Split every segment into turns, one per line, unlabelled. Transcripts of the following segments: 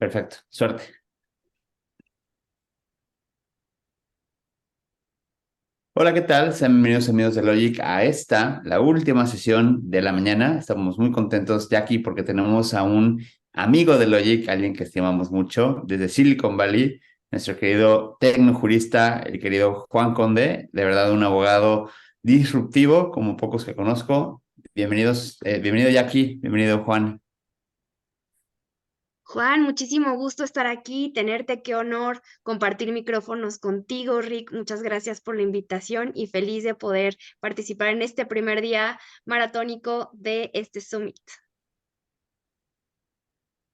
Perfecto, suerte. Hola, ¿qué tal? Sean bienvenidos amigos de Logic a esta, la última sesión de la mañana. Estamos muy contentos ya aquí porque tenemos a un amigo de Logic, alguien que estimamos mucho, desde Silicon Valley, nuestro querido tecnojurista, el querido Juan Conde, de verdad un abogado disruptivo, como pocos que conozco. Bienvenidos, bienvenido Jackie, bienvenido Juan.
Juan, muchísimo gusto estar aquí, tenerte, qué honor compartir micrófonos contigo, Rick. Muchas gracias por la invitación y feliz de poder participar en este primer día maratónico de este Summit.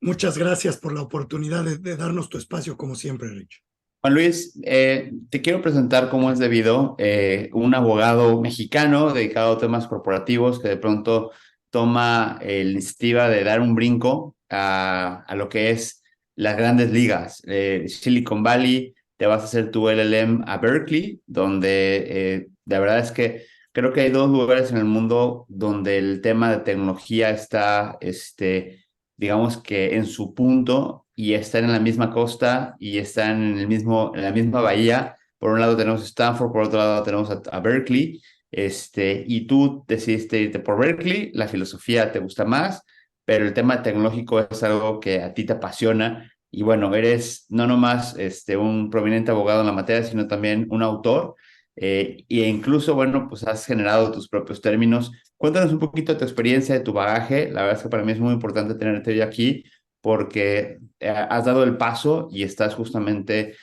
Muchas gracias por la oportunidad de darnos tu espacio, como siempre, Rich.
Juan Luis, te quiero presentar cómo es debido un abogado mexicano dedicado a temas corporativos que de pronto toma la iniciativa de dar un brinco a lo que es las grandes ligas. Silicon Valley, te vas a hacer tu LLM a Berkeley, donde la verdad es que creo que hay dos lugares en el mundo donde el tema de tecnología está, digamos que en su punto y están en la misma costa y están en la misma bahía. Por un lado tenemos Stanford, por otro lado tenemos a Berkeley, y tú decidiste irte por Berkeley, la filosofía te gusta más, pero el tema tecnológico es algo que a ti te apasiona y bueno, eres no nomás un prominente abogado en la materia, sino también un autor. E incluso, bueno, pues has generado tus propios términos. Cuéntanos un poquito de tu experiencia, de tu bagaje. La verdad es que para mí es muy importante tenerte hoy aquí porque has dado el paso y estás justamente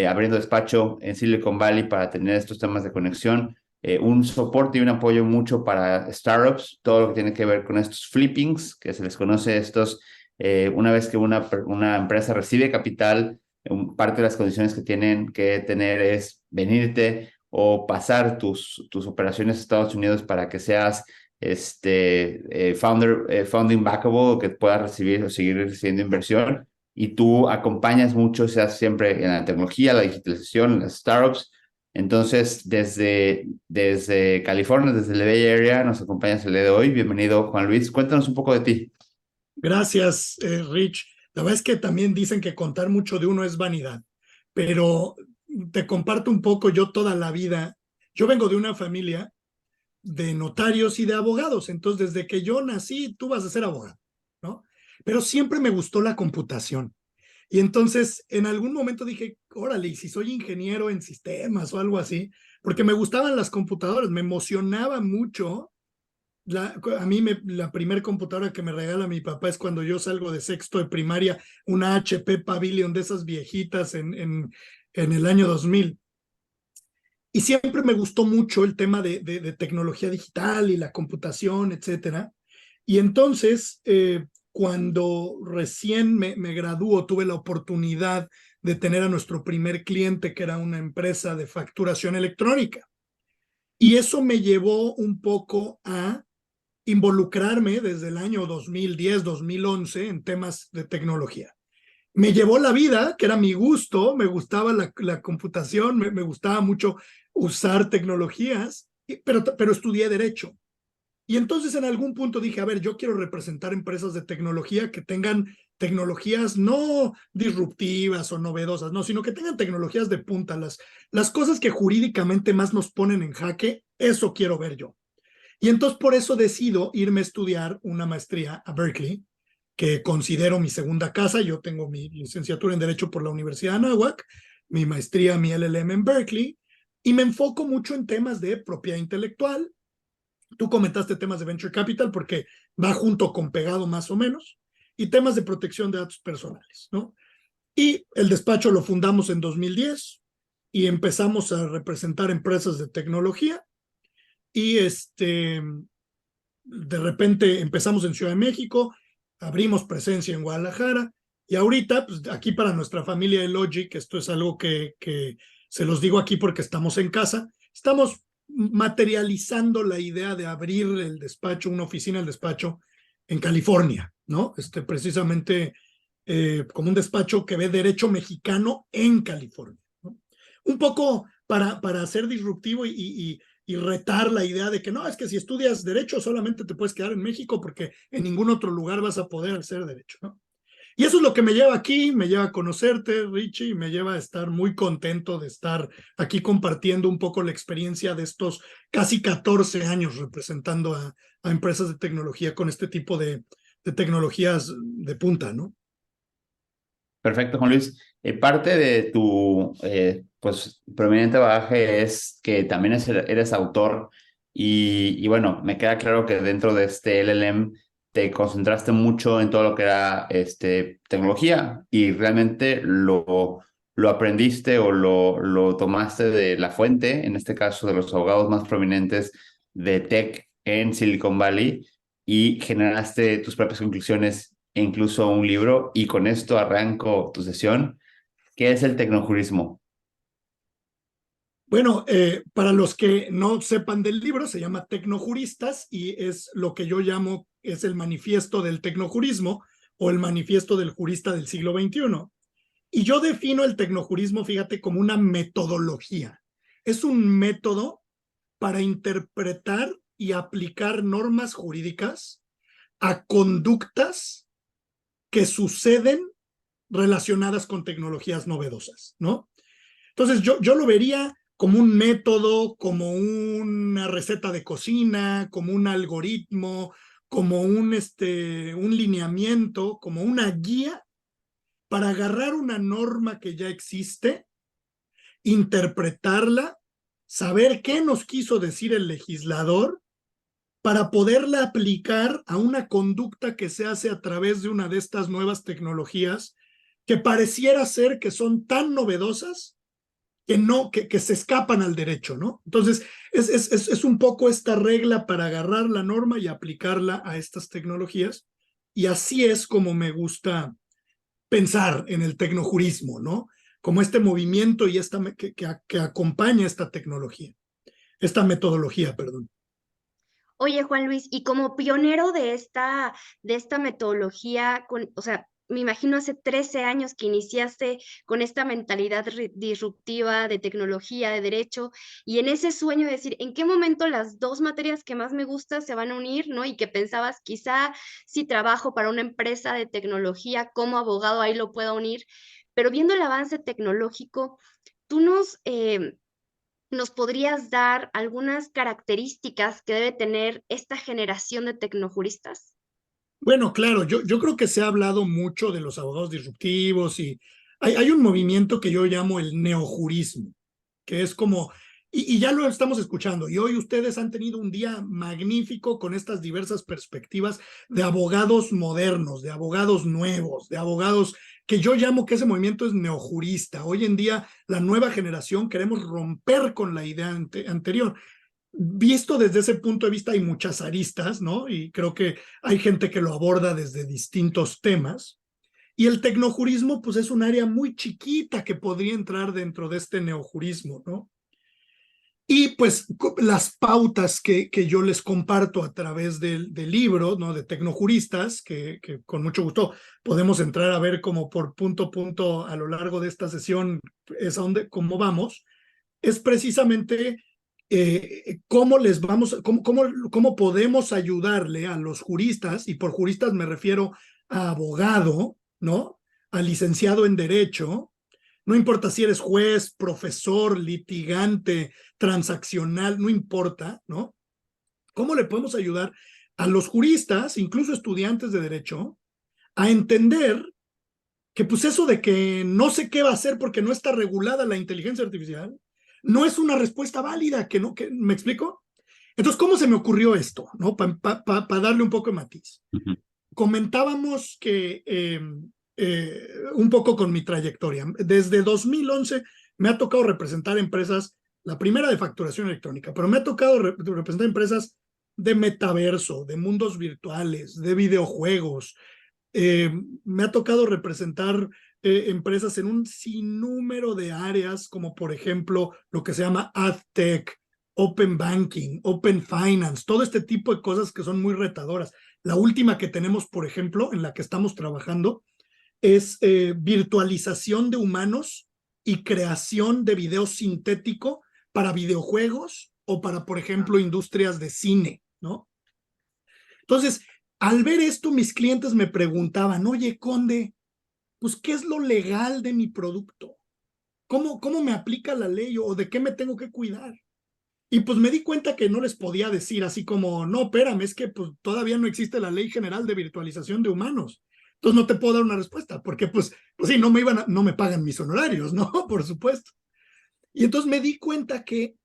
abriendo despacho en Silicon Valley para tener estos temas de conexión, un soporte y un apoyo mucho para startups, todo lo que tiene que ver con estos flippings, que se les conoce estos, una vez que una empresa recibe capital, parte de las condiciones que tienen que tener es venirte o pasar tus operaciones a Estados Unidos para que seas founding backable, que puedas recibir o seguir recibiendo inversión. Y tú acompañas mucho, seas siempre en la tecnología, la digitalización, en las startups. Entonces, desde California, desde el Bay Area, nos acompañas el día de hoy. Bienvenido, Juan Luis. Cuéntanos un poco de ti.
Gracias, Rich. La verdad es que también dicen que contar mucho de uno es vanidad, pero te comparto un poco. Yo toda la vida, yo vengo de una familia de notarios y de abogados, entonces desde que yo nací, tú vas a ser abogado, ¿no? Pero siempre me gustó la computación. Y entonces en algún momento dije, órale, ¿y si soy ingeniero en sistemas o algo así? Porque me gustaban las computadoras, me emocionaba mucho. La primer computadora que me regala mi papá es cuando yo salgo de sexto de primaria, una HP Pavilion de esas viejitas en el año 2000. Y siempre me gustó mucho el tema de tecnología digital y la computación, etcétera. Y entonces, cuando recién me graduó, tuve la oportunidad de tener a nuestro primer cliente, que era una empresa de facturación electrónica. Y eso me llevó un poco a involucrarme desde el año 2010, 2011 en temas de tecnología. Me llevó la vida, que era mi gusto, me gustaba la computación, me gustaba mucho usar tecnologías, pero estudié Derecho. Y entonces en algún punto dije, a ver, yo quiero representar empresas de tecnología que tengan tecnologías no disruptivas o novedosas, no, sino que tengan tecnologías de punta, las cosas que jurídicamente más nos ponen en jaque, eso quiero ver yo. Y entonces por eso decido irme a estudiar una maestría a Berkeley, que considero mi segunda casa. Yo tengo mi licenciatura en Derecho por la Universidad de Anáhuac, mi maestría, mi LLM en Berkeley, y me enfoco mucho en temas de propiedad intelectual. Tú comentaste temas de Venture Capital porque va junto con pegado más o menos, y temas de protección de datos personales, ¿no? Y el despacho lo fundamos en 2010 y empezamos a representar empresas de tecnología y de repente empezamos en Ciudad de México, abrimos presencia en Guadalajara y ahorita, pues aquí para nuestra familia de Logic, esto es algo que se los digo aquí porque estamos en casa, estamos materializando la idea de abrir el despacho, una oficina del despacho en California, ¿no? Precisamente como un despacho que ve derecho mexicano en California, ¿no? Un poco para ser disruptivo y retar la idea de que no, es que si estudias derecho solamente te puedes quedar en México porque en ningún otro lugar vas a poder hacer derecho, ¿no? Y eso es lo que me lleva aquí, me lleva a conocerte, Richie, y me lleva a estar muy contento de estar aquí compartiendo un poco la experiencia de estos casi 14 años representando a empresas de tecnología con este tipo de tecnologías de punta, ¿no?
Perfecto, Juan Luis. Parte de tu pues, prominente bagaje es que también eres autor y bueno, me queda claro que dentro de este LLM te concentraste mucho en todo lo que era tecnología y realmente lo aprendiste o lo tomaste de la fuente, en este caso de los abogados más prominentes de tech en Silicon Valley y generaste tus propias conclusiones e incluso un libro. Y con esto arranco tu sesión. ¿Qué es el tecnojurismo?
Bueno, para los que no sepan del libro, se llama Tecnojuristas y es lo que yo llamo, es el manifiesto del tecnojurismo o el manifiesto del jurista del siglo XXI. Y yo defino el tecnojurismo, fíjate, como una metodología. Es un método para interpretar y aplicar normas jurídicas a conductas que suceden relacionadas con tecnologías novedosas, ¿no? Entonces yo lo vería como un método, como una receta de cocina, como un algoritmo, como un lineamiento, como una guía para agarrar una norma que ya existe, interpretarla, saber qué nos quiso decir el legislador para poderla aplicar a una conducta que se hace a través de una de estas nuevas tecnologías que pareciera ser que son tan novedosas que se escapan al derecho, ¿no? Entonces, es un poco esta regla para agarrar la norma y aplicarla a estas tecnologías. Y así es como me gusta pensar en el tecnojurismo, ¿no? Como este movimiento y que acompaña esta tecnología, esta metodología, perdón.
Oye, Juan Luis, y como pionero de esta metodología, o sea, me imagino hace 13 años que iniciaste con esta mentalidad disruptiva de tecnología, de derecho, y en ese sueño de decir, ¿en qué momento las dos materias que más me gustan se van a unir, ¿no? Y que pensabas, quizá si trabajo para una empresa de tecnología como abogado, ahí lo puedo unir, pero viendo el avance tecnológico, tú ¿nos podrías dar algunas características que debe tener esta generación de tecnojuristas?
Bueno, claro, yo creo que se ha hablado mucho de los abogados disruptivos y hay un movimiento que yo llamo el neojurismo, que es como, y ya lo estamos escuchando, y hoy ustedes han tenido un día magnífico con estas diversas perspectivas de abogados modernos, de abogados nuevos, de abogados que yo llamo que ese movimiento es neojurista. Hoy en día la nueva generación queremos romper con la idea anterior. Visto desde ese punto de vista hay muchas aristas, ¿no? Y creo que hay gente que lo aborda desde distintos temas. Y el tecnojurismo, pues es un área muy chiquita que podría entrar dentro de este neojurismo, ¿no? Y pues las pautas que yo les comparto a través del libro, ¿no? De Tecnojuristas, que con mucho gusto podemos entrar a ver como por punto a punto a lo largo de esta sesión, es a donde, cómo vamos, es precisamente cómo podemos ayudarle a los juristas, y por juristas me refiero a abogado, ¿no? A licenciado en Derecho, no importa si eres juez, profesor, litigante, transaccional, no importa, ¿no? ¿Cómo le podemos ayudar a los juristas, incluso estudiantes de Derecho, a entender que pues eso de que no sé qué va a hacer porque no está regulada la inteligencia artificial, no es una respuesta válida, ¿me explico? Entonces, ¿cómo se me ocurrió esto? ¿No? Para darle un poco de matiz. Comentábamos que un poco con mi trayectoria. Desde 2011 me ha tocado representar empresas, la primera de facturación electrónica, pero me ha tocado representar empresas de metaverso, de mundos virtuales, de videojuegos, me ha tocado representar empresas en un sinnúmero de áreas, como por ejemplo lo que se llama AdTech, Open Banking, Open Finance, todo este tipo de cosas que son muy retadoras. La última que tenemos, por ejemplo, en la que estamos trabajando, es virtualización de humanos y creación de video sintético para videojuegos o para, por ejemplo, industrias de cine, ¿no? Entonces, al ver esto, mis clientes me preguntaban, oye, Conde, pues, ¿qué es lo legal de mi producto? ¿Cómo me aplica la ley o de qué me tengo que cuidar? Y pues me di cuenta que no les podía decir así como, no, espérame, es que pues todavía no existe la Ley General de Virtualización de Humanos. Entonces no te puedo dar una respuesta, porque pues sí, no me pagan mis honorarios, ¿no? Por supuesto. Y entonces me di cuenta que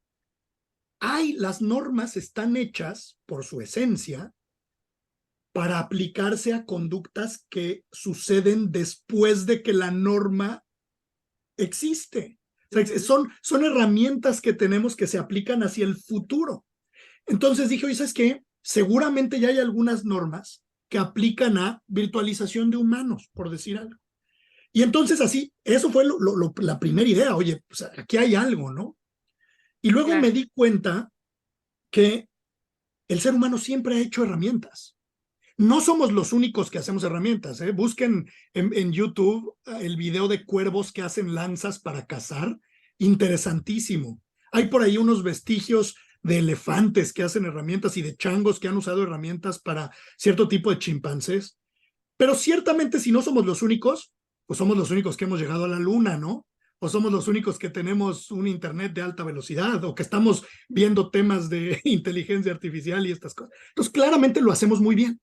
las normas están hechas por su esencia para aplicarse a conductas que suceden después de que la norma existe. O sea, son herramientas que tenemos que se aplican hacia el futuro. Entonces dije, oye, ¿sabes qué? Seguramente ya hay algunas normas que aplican a virtualización de humanos, por decir algo. Y entonces así, eso fue la primera idea, oye, pues aquí hay algo, ¿no? Y luego me di cuenta que el ser humano siempre ha hecho herramientas. No somos los únicos que hacemos herramientas, ¿eh? Busquen en YouTube el video de cuervos que hacen lanzas para cazar. Interesantísimo. Hay por ahí unos vestigios de elefantes que hacen herramientas y de changos que han usado herramientas para cierto tipo de chimpancés. Pero ciertamente si no somos los únicos, pues somos los únicos que hemos llegado a la luna, ¿no? O somos los únicos que tenemos un internet de alta velocidad o que estamos viendo temas de inteligencia artificial y estas cosas. Entonces, claramente lo hacemos muy bien.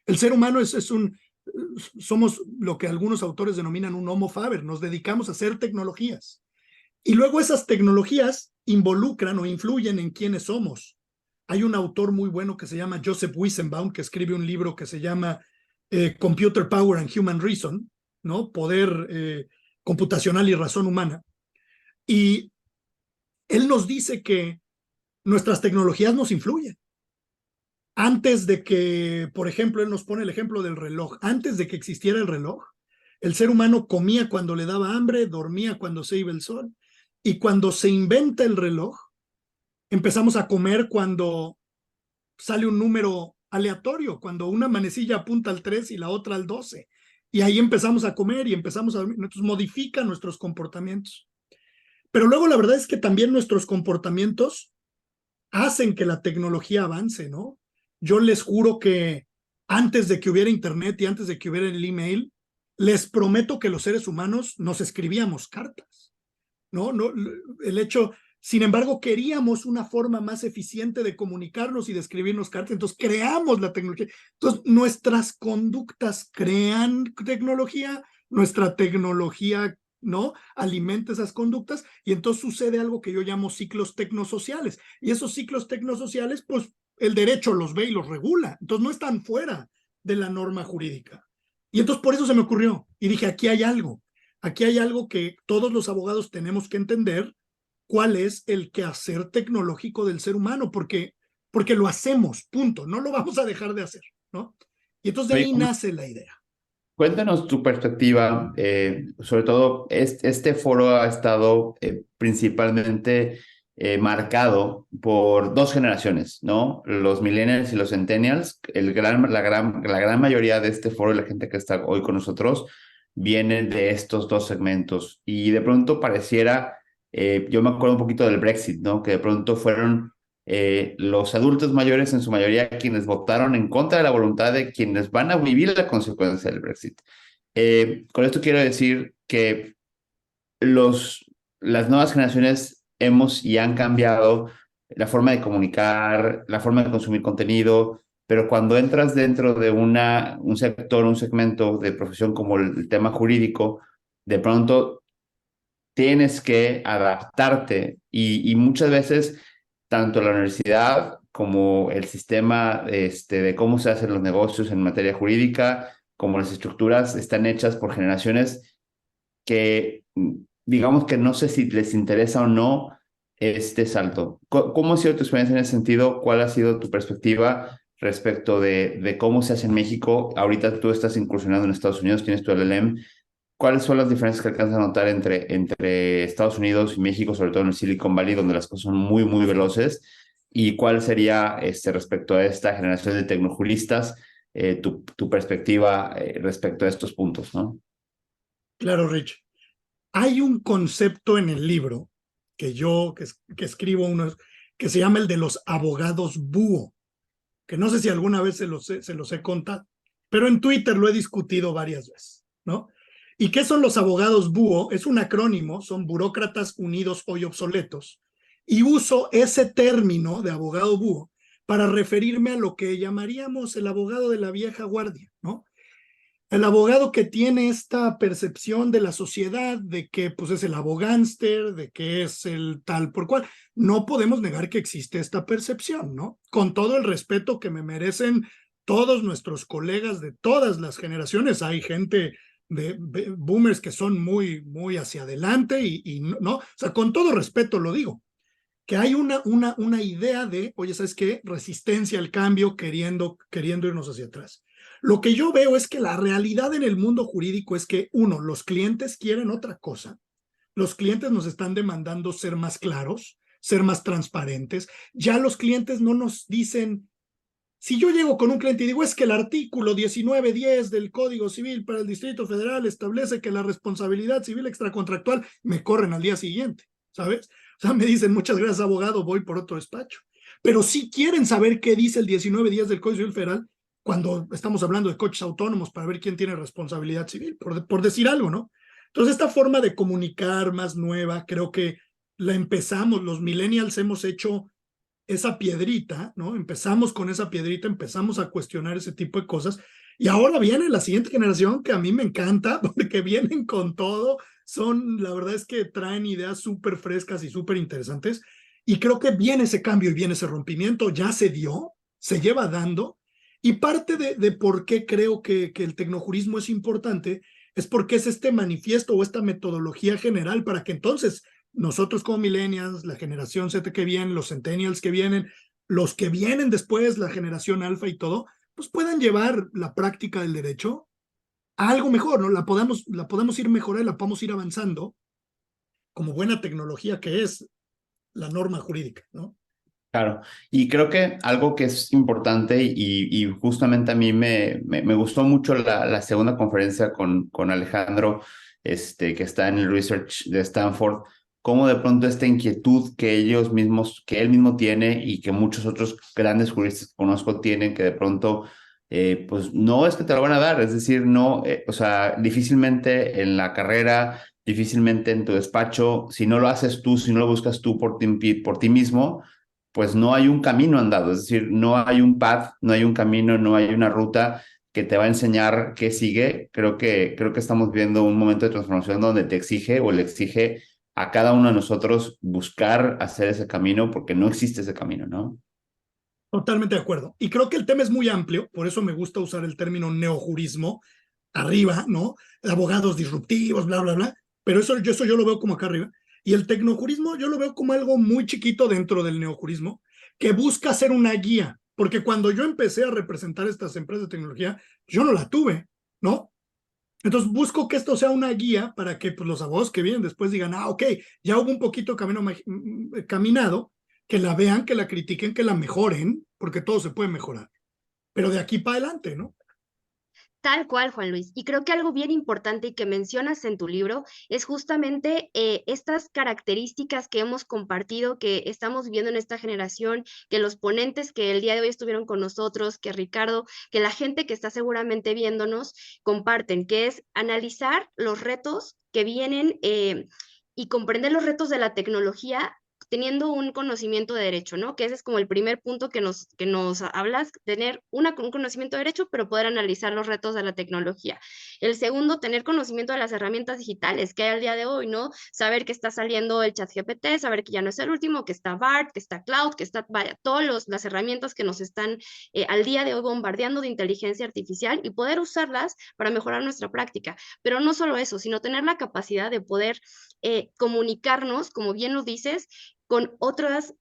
El ser humano somos lo que algunos autores denominan un homo faber, nos dedicamos a hacer tecnologías. Y luego esas tecnologías involucran o influyen en quiénes somos. Hay un autor muy bueno que se llama Joseph Weizenbaum, que escribe un libro que se llama Computer Power and Human Reason, ¿no? Poder computacional y razón humana. Y él nos dice que nuestras tecnologías nos influyen. Antes de que, por ejemplo, él nos pone el ejemplo del reloj, antes de que existiera el reloj, el ser humano comía cuando le daba hambre, dormía cuando se iba el sol, y cuando se inventa el reloj, empezamos a comer cuando sale un número aleatorio, cuando una manecilla apunta al 3 y la otra al 12, y ahí empezamos a comer y empezamos a dormir, entonces modifica nuestros comportamientos. Pero luego la verdad es que también nuestros comportamientos hacen que la tecnología avance, ¿no? Yo les juro que antes de que hubiera internet y antes de que hubiera el email, les prometo que los seres humanos nos escribíamos cartas, ¿no? El hecho, sin embargo, queríamos una forma más eficiente de comunicarnos y de escribirnos cartas, entonces creamos la tecnología. Entonces, nuestras conductas crean tecnología, nuestra tecnología, ¿no? Alimenta esas conductas y entonces sucede algo que yo llamo ciclos tecnosociales. Y esos ciclos tecnosociales, pues el derecho los ve y los regula. Entonces no están fuera de la norma jurídica. Y entonces por eso se me ocurrió. Y dije, aquí hay algo. Aquí hay algo que todos los abogados tenemos que entender, cuál es el quehacer tecnológico del ser humano, porque lo hacemos, punto. No lo vamos a dejar de hacer, ¿no? Y entonces de ahí nace la idea.
Cuéntanos tu perspectiva, sobre todo este foro ha estado principalmente marcado por dos generaciones, ¿no? Los millennials y los centennials. La gran mayoría de este foro y la gente que está hoy con nosotros vienen de estos dos segmentos. Y de pronto pareciera, yo me acuerdo un poquito del Brexit, ¿no? Que de pronto fueron los adultos mayores en su mayoría quienes votaron en contra de la voluntad de quienes van a vivir la consecuencia del Brexit. Con esto quiero decir que las nuevas generaciones hemos y han cambiado la forma de comunicar, la forma de consumir contenido, pero cuando entras dentro de un sector, un segmento de profesión como el tema jurídico, de pronto tienes que adaptarte y muchas veces tanto la universidad como el sistema de cómo se hacen los negocios en materia jurídica, como las estructuras están hechas por generaciones que digamos que no sé si les interesa o no este salto. ¿Cómo ha sido tu experiencia en ese sentido? ¿Cuál ha sido tu perspectiva respecto de cómo se hace en México? Ahorita tú estás incursionando en Estados Unidos, tienes tu LLM. ¿Cuáles son las diferencias que alcanzas a notar entre Estados Unidos y México, sobre todo en el Silicon Valley, donde las cosas son muy, muy veloces? ¿Y cuál sería, respecto a esta generación de tecnojuristas, tu perspectiva respecto a estos puntos, ¿no?
Claro, Rich. Hay un concepto en el libro que escribo que se llama el de los abogados búho, que no sé si alguna vez se los he contado, pero en Twitter lo he discutido varias veces, ¿no? ¿Y qué son los abogados búho? Es un acrónimo, son burócratas unidos hoy obsoletos. Y uso ese término de abogado búho para referirme a lo que llamaríamos el abogado de la vieja guardia, ¿no? El abogado que tiene esta percepción de la sociedad, de que pues, es el abogánster, de que es el tal por cual. No podemos negar que existe esta percepción, ¿no? Con todo el respeto que me merecen todos nuestros colegas de todas las generaciones. Hay gente de boomers que son muy, muy hacia adelante y no, o sea, con todo respeto lo digo, que hay una idea de, oye, ¿sabes qué? Resistencia al cambio, queriendo irnos hacia atrás. Lo que yo veo es que la realidad en el mundo jurídico es que, uno, los clientes quieren otra cosa. Los clientes nos están demandando ser más claros, ser más transparentes. Ya los clientes no nos dicen, si yo llego con un cliente y digo, es que el artículo 1910 del Código Civil para el Distrito Federal establece que la responsabilidad civil extracontractual, me corren al día siguiente, ¿sabes? O sea, me dicen, muchas gracias, abogado, voy por otro despacho. Pero sí quieren saber qué dice el 1910 del Código Civil Federal cuando estamos hablando de coches autónomos para ver quién tiene responsabilidad civil, por decir algo, ¿no? Entonces, esta forma de comunicar más nueva, creo que la empezamos, los millennials hemos hecho esa piedrita, ¿no? Empezamos con esa piedrita, empezamos a cuestionar ese tipo de cosas, y ahora viene la siguiente generación que a mí me encanta, porque vienen con todo, la verdad es que traen ideas súper frescas y súper interesantes, y creo que viene ese cambio y viene ese rompimiento, ya se dio, se lleva dando, y parte de por qué creo que el tecnojurismo es importante es porque es este manifiesto o esta metodología general para que entonces nosotros como millennials, la generación Z que viene, los centennials que vienen, los que vienen después, la generación alfa y todo, pues puedan llevar la práctica del derecho a algo mejor, ¿no? La podemos ir mejorando, la podemos ir avanzando como buena tecnología que es la norma jurídica, ¿no?
Claro, y creo que algo que es importante y justamente a mí me gustó mucho la segunda conferencia con Alejandro, que está en el research de Stanford, cómo de pronto esta inquietud que él mismo tiene y que muchos otros grandes juristas que conozco tienen, que de pronto, pues no es que te lo van a dar, es decir, no, o sea, difícilmente en la carrera, difícilmente en tu despacho, si no lo haces tú, si no lo buscas tú por ti mismo, pues no hay un camino andado, es decir, no hay un path, no hay un camino, no hay una ruta que te va a enseñar qué sigue. Creo que estamos viviendo un momento de transformación donde te exige o le exige a cada uno de nosotros buscar hacer ese camino porque no existe ese camino, ¿no?
Totalmente de acuerdo. Y creo que el tema es muy amplio, por eso me gusta usar el término neojurismo, arriba, ¿no? Abogados disruptivos, bla, bla, bla. Pero eso yo lo veo como acá arriba. Y el tecnojurismo yo lo veo como algo muy chiquito dentro del neojurismo, que busca ser una guía. Porque cuando yo empecé a representar estas empresas de tecnología, yo no la tuve, ¿no? Entonces busco que esto sea una guía para que pues, los abogados que vienen después digan, ok, ya hubo un poquito de camino caminado, que la vean, que la critiquen, que la mejoren, porque todo se puede mejorar. Pero de aquí para adelante, ¿no?
Tal cual, Juan Luis. Y creo que algo bien importante y que mencionas en tu libro es justamente estas características que hemos compartido, que estamos viendo en esta generación, que los ponentes que el día de hoy estuvieron con nosotros, que Ricardo, que la gente que está seguramente viéndonos comparten, que es analizar los retos que vienen y comprender los retos de la tecnología teniendo un conocimiento de derecho, ¿no? Que ese es como el primer punto que nos hablas, tener un conocimiento de derecho, pero poder analizar los retos de la tecnología. El segundo, tener conocimiento de las herramientas digitales que hay al día de hoy, ¿no? Saber que está saliendo el ChatGPT, saber que ya no es el último, que está BART, que está Cloud, que está, vaya, todas las herramientas que nos están al día de hoy bombardeando de inteligencia artificial y poder usarlas para mejorar nuestra práctica. Pero no solo eso, sino tener la capacidad de poder comunicarnos, como bien lo dices, con otras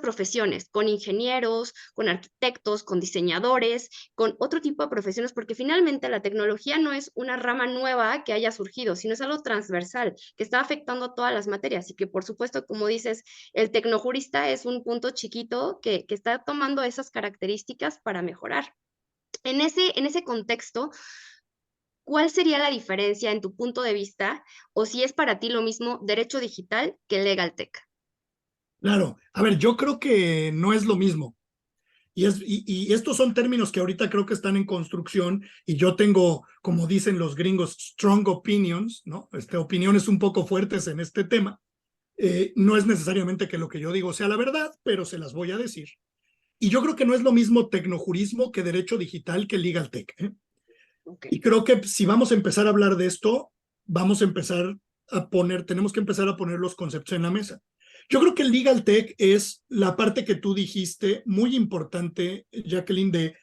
profesiones, con ingenieros, con arquitectos, con diseñadores, con otro tipo de profesiones, porque finalmente la tecnología no es una rama nueva que haya surgido, sino es algo transversal que está afectando a todas las materias y que por supuesto, como dices, el tecnojurista es un punto chiquito que está tomando esas características para mejorar. En ese contexto, ¿cuál sería la diferencia en tu punto de vista o si es para ti lo mismo derecho digital que legal tech?
Claro, a ver, yo creo que no es lo mismo. Y estos son términos que ahorita creo que están en construcción y yo tengo, como dicen los gringos, strong opinions, ¿no? Opiniones un poco fuertes en este tema. No es necesariamente que lo que yo digo sea la verdad, pero se las voy a decir. Y yo creo que no es lo mismo tecnojurismo que derecho digital que legal tech, ¿eh?
Okay.
Y creo que si vamos a empezar a hablar de esto, tenemos que empezar a poner los conceptos en la mesa. Yo creo que el legal tech es la parte que tú dijiste, muy importante, Jacqueline, de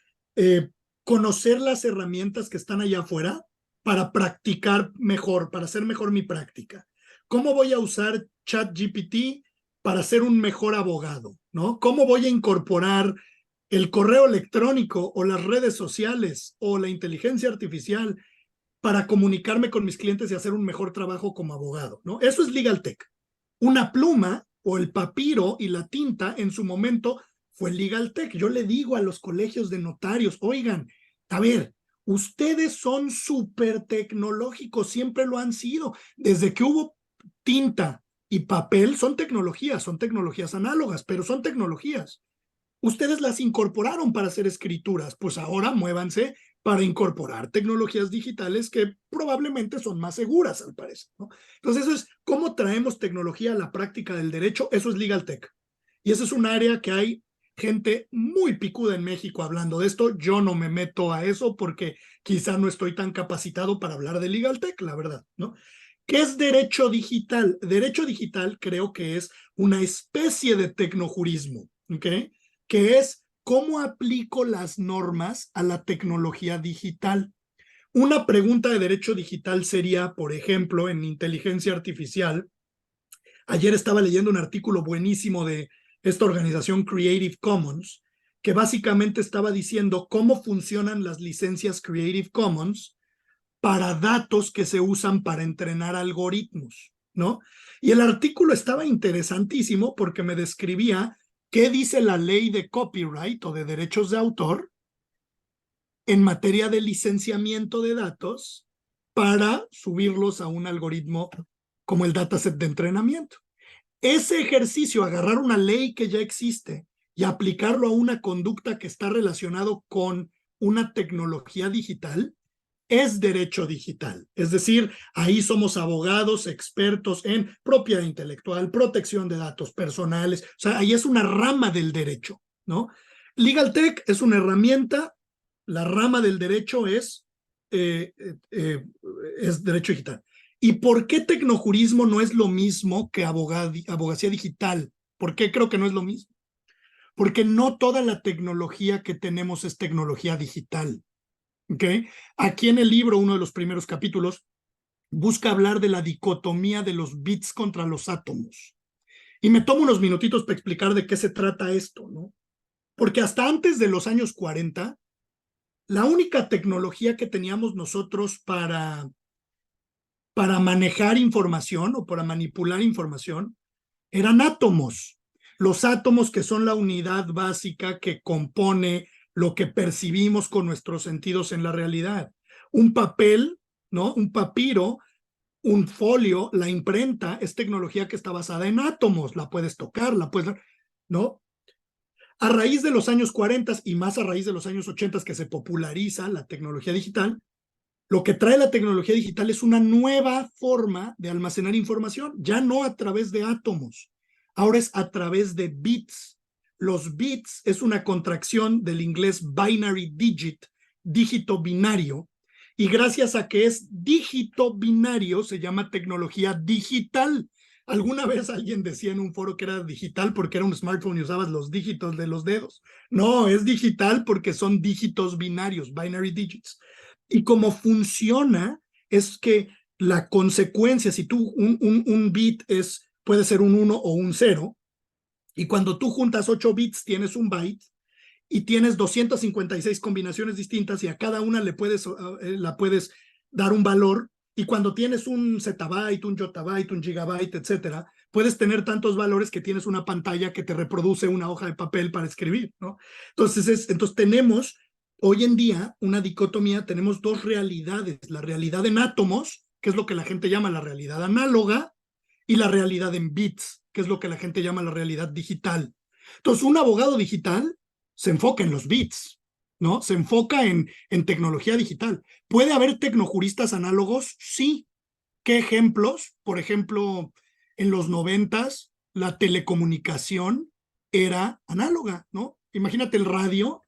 conocer las herramientas que están allá afuera para practicar mejor, para hacer mejor mi práctica. ¿Cómo voy a usar ChatGPT para ser un mejor abogado? ¿No? ¿Cómo voy a incorporar el correo electrónico o las redes sociales o la inteligencia artificial para comunicarme con mis clientes y hacer un mejor trabajo como abogado, ¿no? Eso es legal tech. Una pluma o el papiro y la tinta en su momento fue legal tech. Yo le digo a los colegios de notarios, oigan, a ver, ustedes son súper tecnológicos, siempre lo han sido. Desde que hubo tinta y papel, son tecnologías análogas, pero son tecnologías. Ustedes las incorporaron para hacer escrituras, pues ahora muévanse para incorporar tecnologías digitales que probablemente son más seguras, al parecer, ¿no? Entonces, eso es cómo traemos tecnología a la práctica del derecho, eso es legal tech. Y eso es un área que hay gente muy picuda en México hablando de esto. Yo no me meto a eso porque quizá no estoy tan capacitado para hablar de legal tech, la verdad, ¿no? ¿Qué es derecho digital? Derecho digital creo que es una especie de tecnojurismo, ¿ok? Que es cómo aplico las normas a la tecnología digital. Una pregunta de derecho digital sería, por ejemplo, en inteligencia artificial. Ayer estaba leyendo un artículo buenísimo de esta organización Creative Commons, que básicamente estaba diciendo cómo funcionan las licencias Creative Commons para datos que se usan para entrenar algoritmos, ¿no? Y el artículo estaba interesantísimo porque me describía qué dice la ley de copyright o de derechos de autor en materia de licenciamiento de datos para subirlos a un algoritmo como el dataset de entrenamiento. Ese ejercicio, agarrar una ley que ya existe y aplicarlo a una conducta que está relacionado con una tecnología digital, es derecho digital. Es decir, ahí somos abogados expertos en propiedad intelectual, protección de datos personales. O sea, ahí es una rama del derecho, ¿no? Legal tech es una herramienta, la rama del derecho es derecho digital. ¿Y por qué tecnojurismo no es lo mismo que abogacía digital? ¿Por qué creo que no es lo mismo? Porque no toda la tecnología que tenemos es tecnología digital. ¿Okay? Aquí en el libro, uno de los primeros capítulos, busca hablar de la dicotomía de los bits contra los átomos. Y me tomo unos minutitos para explicar de qué se trata esto, ¿no? Porque hasta antes de los años 40, la única tecnología que teníamos nosotros para manejar información o para manipular información eran átomos. Los átomos, que son la unidad básica que compone lo que percibimos con nuestros sentidos en la realidad. Un papel, ¿no? Un papiro, un folio, la imprenta, es tecnología que está basada en átomos. La puedes tocar, ¿no? A raíz de los años 40 y más a raíz de los años 80 que se populariza la tecnología digital, lo que trae la tecnología digital es una nueva forma de almacenar información, ya no a través de átomos, ahora es a través de bits. Los bits es una contracción del inglés binary digit, dígito binario, y gracias a que es dígito binario se llama tecnología digital. Alguna vez alguien decía en un foro que era digital porque era un smartphone y usabas los dígitos de los dedos. No, es digital porque son dígitos binarios, binary digits. Y cómo funciona es que la consecuencia, si tú un bit puede ser un 1 o un 0, y cuando tú juntas 8 bits tienes un byte, y tienes 256 combinaciones distintas y a cada una la puedes dar un valor, y cuando tienes un zettabyte, un yottabyte, un gigabyte, etcétera, puedes tener tantos valores que tienes una pantalla que te reproduce una hoja de papel para escribir, ¿no? Entonces tenemos hoy en día una dicotomía, tenemos dos realidades, la realidad en átomos, que es lo que la gente llama la realidad análoga, y la realidad en bits, que es lo que la gente llama la realidad digital. Entonces, un abogado digital se enfoca en los bits, ¿no? Se enfoca en tecnología digital. ¿Puede haber tecnojuristas análogos? Sí. ¿Qué ejemplos? Por ejemplo, en los 90s, la telecomunicación era análoga, ¿no? Imagínate el radio,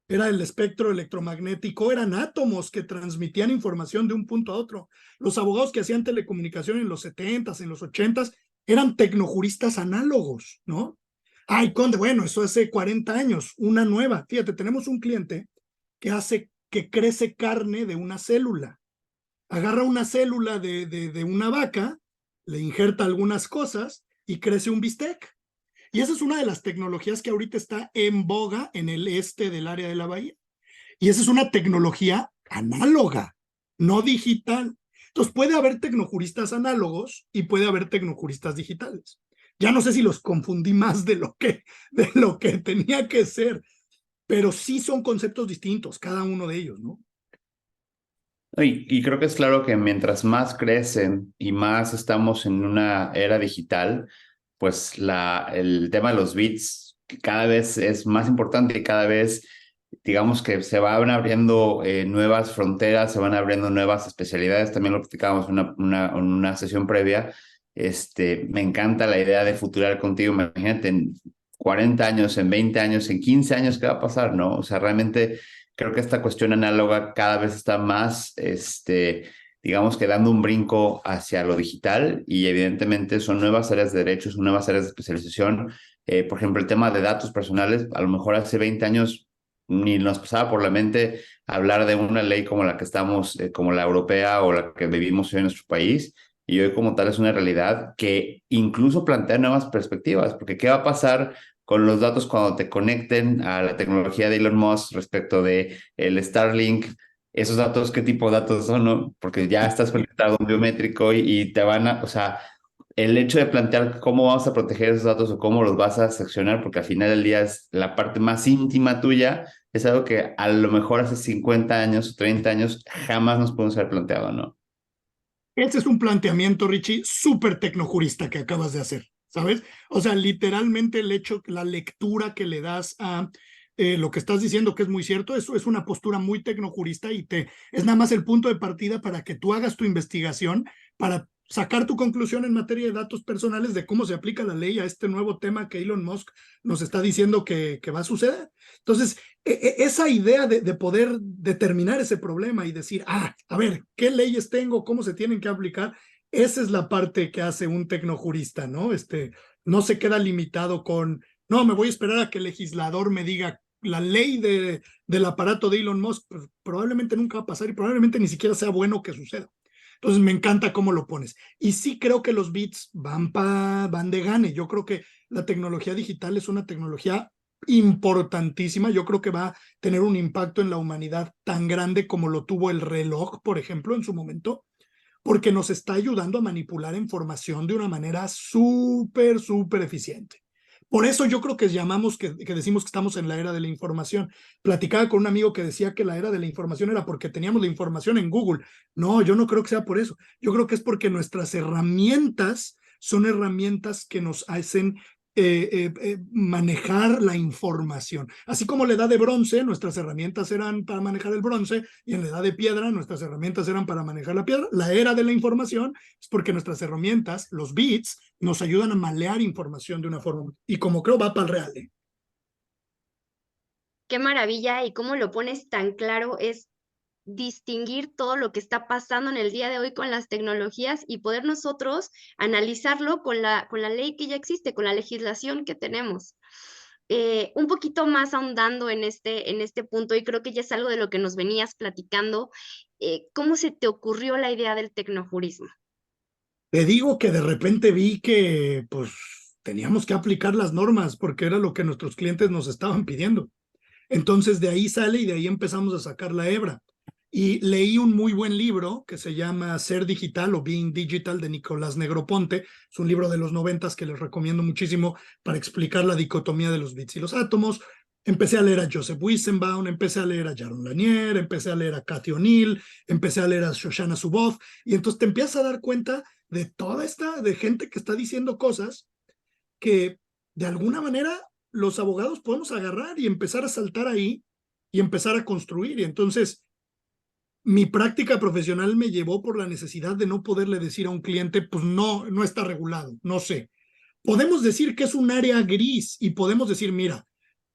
era el espectro electromagnético, eran átomos que transmitían información de un punto a otro. Los abogados que hacían telecomunicación en los 70s, en los 80s, eran tecnojuristas análogos, ¿no? Ay, Conde, bueno, eso hace 40 años, una nueva. Fíjate, tenemos un cliente que hace que crece carne de una célula. Agarra una célula de una vaca, le injerta algunas cosas y crece un bistec. Y esa es una de las tecnologías que ahorita está en boga en el este del área de la bahía. Y esa es una tecnología análoga, no digital. Entonces puede haber tecnojuristas análogos y puede haber tecnojuristas digitales. Ya no sé si los confundí más de lo que tenía que ser, pero sí son conceptos distintos, cada uno de ellos, ¿no?
Y creo que es claro que mientras más crecen y más estamos en una era digital, pues el tema de los bits cada vez es más importante y cada vez, digamos que se van abriendo nuevas fronteras, se van abriendo nuevas especialidades. También lo platicábamos en una sesión previa. Me encanta la idea de futurar contigo. Imagínate en 40 años, en 20 años, en 15 años, ¿qué va a pasar, no? O sea, realmente creo que esta cuestión análoga cada vez está más, digamos que dando un brinco hacia lo digital y evidentemente son nuevas áreas de derechos, son nuevas áreas de especialización. Por ejemplo, el tema de datos personales, a lo mejor hace 20 años ni nos pasaba por la mente hablar de una ley como la que estamos, como la europea o la que vivimos hoy en nuestro país. Y hoy como tal es una realidad que incluso plantea nuevas perspectivas, porque ¿qué va a pasar con los datos cuando te conecten a la tecnología de Elon Musk respecto de el Starlink? Esos datos, ¿qué tipo de datos son, no? Porque ya estás conectado a un biométrico y te van a, o sea, el hecho de plantear cómo vamos a proteger esos datos o cómo los vas a seccionar, porque al final del día es la parte más íntima tuya, es algo que a lo mejor hace 50 años o 30 años jamás nos podemos haber planteado, ¿no?
Este es un planteamiento, Richie, súper tecnojurista que acabas de hacer, ¿sabes? O sea, literalmente el hecho, la lectura que le das a lo que estás diciendo, que es muy cierto, eso es una postura muy tecnojurista y es nada más el punto de partida para que tú hagas tu investigación, para sacar tu conclusión en materia de datos personales de cómo se aplica la ley a este nuevo tema que Elon Musk nos está diciendo que va a suceder. Entonces, esa idea de poder determinar ese problema y decir, a ver, ¿qué leyes tengo? ¿Cómo se tienen que aplicar? Esa es la parte que hace un tecnojurista, ¿no? No se queda limitado con, no, me voy a esperar a que el legislador me diga la ley del aparato de Elon Musk, pues probablemente nunca va a pasar y probablemente ni siquiera sea bueno que suceda. Entonces me encanta cómo lo pones. Y sí creo que los bits van de gane. Yo creo que la tecnología digital es una tecnología importantísima. Yo creo que va a tener un impacto en la humanidad tan grande como lo tuvo el reloj, por ejemplo, en su momento, porque nos está ayudando a manipular información de una manera súper, súper eficiente. Por eso yo creo que decimos que estamos en la era de la información. Platicaba con un amigo que decía que la era de la información era porque teníamos la información en Google. No, yo no creo que sea por eso. Yo creo que es porque nuestras herramientas son herramientas que nos hacen manejar la información. Así como la edad de bronce, nuestras herramientas eran para manejar el bronce, y en la edad de piedra, nuestras herramientas eran para manejar la piedra. La era de la información es porque nuestras herramientas, los bits, nos ayudan a malear información de una forma. Y como creo, va para el real.
Qué maravilla y cómo lo pones tan claro es distinguir todo lo que está pasando en el día de hoy con las tecnologías y poder nosotros analizarlo con la ley que ya existe, con la legislación que tenemos. Un poquito más ahondando en este punto, y creo que ya es algo de lo que nos venías platicando, ¿cómo se te ocurrió la idea del tecnojurismo?
Te digo que de repente vi que pues teníamos que aplicar las normas porque era lo que nuestros clientes nos estaban pidiendo. Entonces de ahí sale y de ahí empezamos a sacar la hebra. Y leí un muy buen libro que se llama Ser Digital o Being Digital de Nicolás Negroponte. Es un libro de los 90 que les recomiendo muchísimo para explicar la dicotomía de los bits y los átomos. Empecé a leer a Joseph Weizenbaum, empecé a leer a Jaron Lanier, empecé a leer a Cathy O'Neill, empecé a leer a Shoshana Zuboff, y entonces te empiezas a dar cuenta de toda esta de gente que está diciendo cosas que de alguna manera los abogados podemos agarrar y empezar a saltar ahí y empezar a construir. Y entonces, mi práctica profesional me llevó por la necesidad de no poderle decir a un cliente, pues no está regulado, no sé. Podemos decir que es un área gris y podemos decir, mira,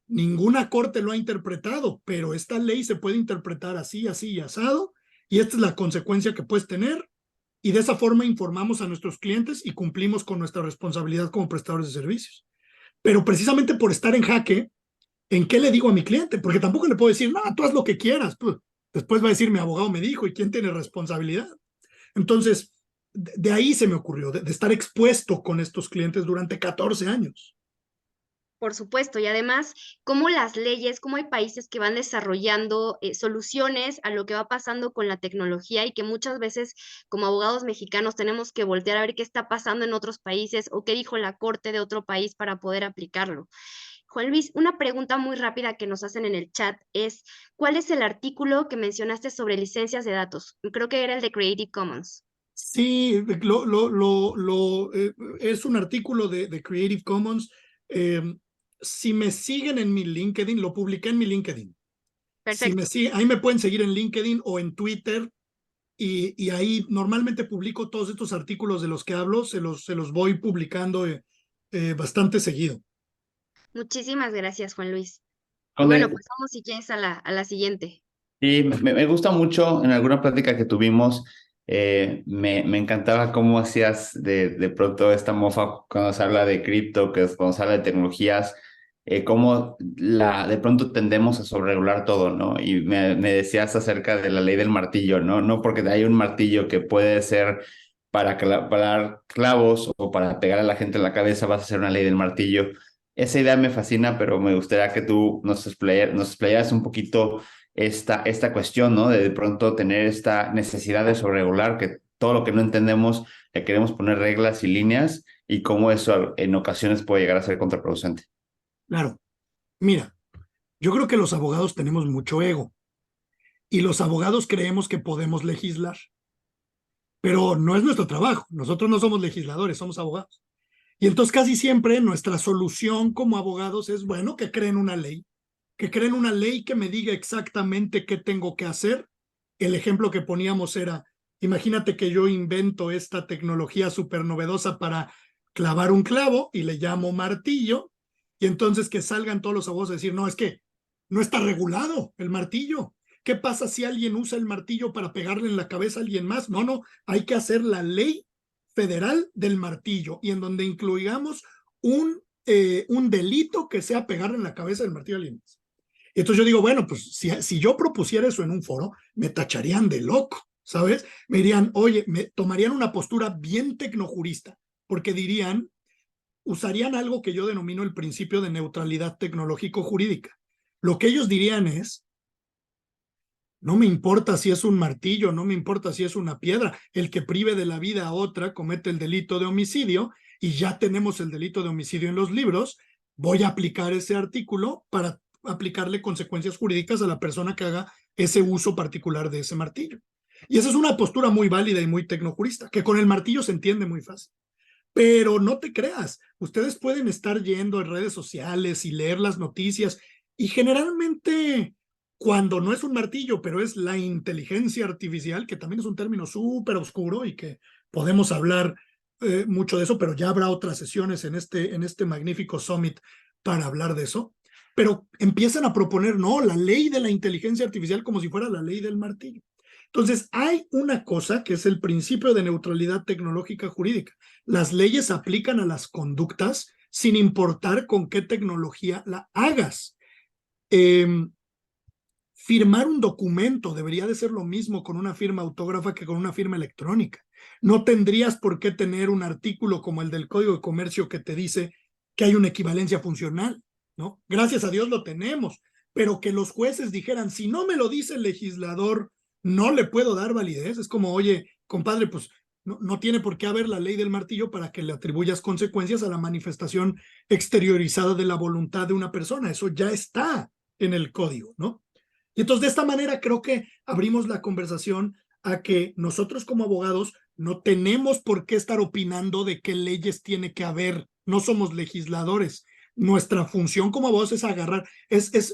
ninguna corte lo ha interpretado, pero esta ley se puede interpretar así, así y asado, y esta es la consecuencia que puedes tener, y de esa forma informamos a nuestros clientes y cumplimos con nuestra responsabilidad como prestadores de servicios. Pero precisamente por estar en jaque, ¿en qué le digo a mi cliente? Porque tampoco le puedo decir, no, tú haz lo que quieras. Pues, después va a decir, mi abogado me dijo, ¿y quién tiene responsabilidad? Entonces, de ahí se me ocurrió, de estar expuesto con estos clientes durante 14 años.
Por supuesto, y además, cómo las leyes, cómo hay países que van desarrollando soluciones a lo que va pasando con la tecnología y que muchas veces como abogados mexicanos tenemos que voltear a ver qué está pasando en otros países o qué dijo la corte de otro país para poder aplicarlo. Juan Luis, una pregunta muy rápida que nos hacen en el chat es, ¿cuál es el artículo que mencionaste sobre licencias de datos? Creo que era el de Creative Commons.
Sí, es un artículo de Creative Commons. Si me siguen en mi LinkedIn, lo publiqué en mi LinkedIn. Si me
Perfecto.
siguen, ahí me pueden seguir en LinkedIn o en Twitter y ahí normalmente publico todos estos artículos de los que hablo, se los voy publicando bastante seguido.
Muchísimas gracias, Juan Luis. Y
Con
bueno,
el-
pasamos si quieres a la siguiente.
Y me gusta mucho, en alguna plática que tuvimos, me encantaba cómo hacías de pronto esta mofa cuando se habla de cripto, que es cuando se habla de tecnologías, cómo de pronto tendemos a sobreregular todo, ¿no? Y me decías acerca de la ley del martillo, ¿no? No porque hay un martillo que puede ser para dar clavos o para pegar a la gente en la cabeza, vas a hacer una ley del martillo. Esa idea me fascina, pero me gustaría que tú nos explayaras un poquito esta cuestión, ¿no? De pronto tener esta necesidad de sobreregular, que todo lo que no entendemos le queremos poner reglas y líneas y cómo eso en ocasiones puede llegar a ser contraproducente.
Claro, mira, yo creo que los abogados tenemos mucho ego y los abogados creemos que podemos legislar, pero no es nuestro trabajo. Nosotros no somos legisladores, somos abogados. Y entonces casi siempre nuestra solución como abogados es, bueno, que creen una ley, que me diga exactamente qué tengo que hacer. El ejemplo que poníamos era, imagínate que yo invento esta tecnología súper novedosa para clavar un clavo y le llamo martillo, y entonces que salgan todos los abogados a decir, no, es que no está regulado el martillo. ¿Qué pasa si alguien usa el martillo para pegarle en la cabeza a alguien más? No, hay que hacer la ley federal del martillo y en donde incluigamos un delito que sea pegarle en la cabeza del martillo a alguien más. Entonces yo digo, bueno, pues si yo propusiera eso en un foro, me tacharían de loco, ¿sabes? Me dirían, oye, me tomarían una postura bien tecnojurista, porque dirían, usarían algo que yo denomino el principio de neutralidad tecnológico-jurídica. Lo que ellos dirían es, no me importa si es un martillo, no me importa si es una piedra. El que prive de la vida a otra comete el delito de homicidio y ya tenemos el delito de homicidio en los libros. Voy a aplicar ese artículo para aplicarle consecuencias jurídicas a la persona que haga ese uso particular de ese martillo. Y esa es una postura muy válida y muy tecnojurista, que con el martillo se entiende muy fácil. Pero no te creas, ustedes pueden estar yendo en redes sociales y leer las noticias y generalmente cuando no es un martillo, pero es la inteligencia artificial, que también es un término súper oscuro y que podemos hablar mucho de eso, pero ya habrá otras sesiones en este magnífico summit para hablar de eso. Pero empiezan a proponer, no, la ley de la inteligencia artificial como si fuera la ley del martillo. Entonces, hay una cosa que es el principio de neutralidad tecnológica jurídica. Las leyes se aplican a las conductas sin importar con qué tecnología la hagas. Firmar un documento debería de ser lo mismo con una firma autógrafa que con una firma electrónica. No tendrías por qué tener un artículo como el del Código de Comercio que te dice que hay una equivalencia funcional, ¿no? Gracias a Dios lo tenemos, pero que los jueces dijeran, si no me lo dice el legislador, no le puedo dar validez. Es como, oye, compadre, pues no tiene por qué haber la ley del martillo para que le atribuyas consecuencias a la manifestación exteriorizada de la voluntad de una persona. Eso ya está en el código, ¿no? Y entonces de esta manera creo que abrimos la conversación a que nosotros como abogados no tenemos por qué estar opinando de qué leyes tiene que haber. No somos legisladores. nuestra función como voz es agarrar,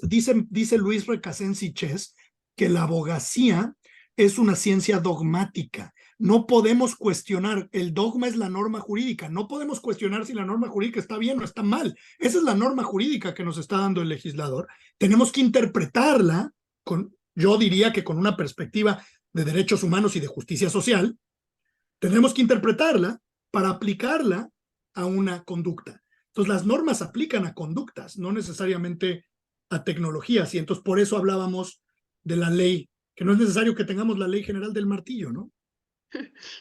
dice Luis Recasens Sichés que la abogacía es una ciencia dogmática. No podemos cuestionar, el dogma es la norma jurídica, no podemos cuestionar si la norma jurídica está bien o está mal. Esa es la norma jurídica que nos está dando el legislador. Tenemos que interpretarla, yo diría que con una perspectiva de derechos humanos y de justicia social, tenemos que interpretarla para aplicarla a una conducta. Entonces las normas aplican a conductas, no necesariamente a tecnologías, y entonces por eso hablábamos de la ley, que no es necesario que tengamos la ley general del martillo, ¿no?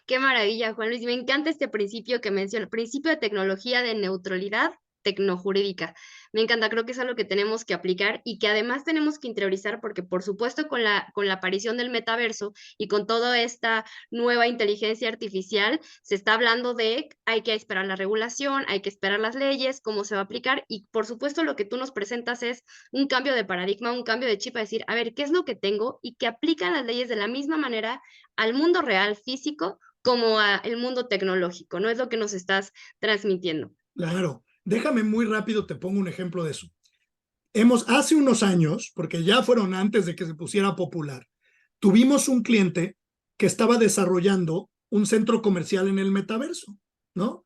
Qué maravilla, Juan Luis. Me encanta este principio que menciona, principio de tecnología de neutralidad tecnojurídica. Me encanta, creo que es algo que tenemos que aplicar y que además tenemos que interiorizar porque, por supuesto, con la aparición del metaverso y con toda esta nueva inteligencia artificial, se está hablando de hay que esperar la regulación, hay que esperar las leyes, cómo se va a aplicar y, por supuesto, lo que tú nos presentas es un cambio de paradigma, un cambio de chip, a decir, a ver, ¿qué es lo que tengo? Y que aplican las leyes de la misma manera al mundo real físico como al mundo tecnológico, ¿no? Es lo que nos estás transmitiendo.
Claro, déjame muy rápido, te pongo un ejemplo de eso. Hace unos años, porque ya fueron antes de que se pusiera popular, tuvimos un cliente que estaba desarrollando un centro comercial en el metaverso, ¿no?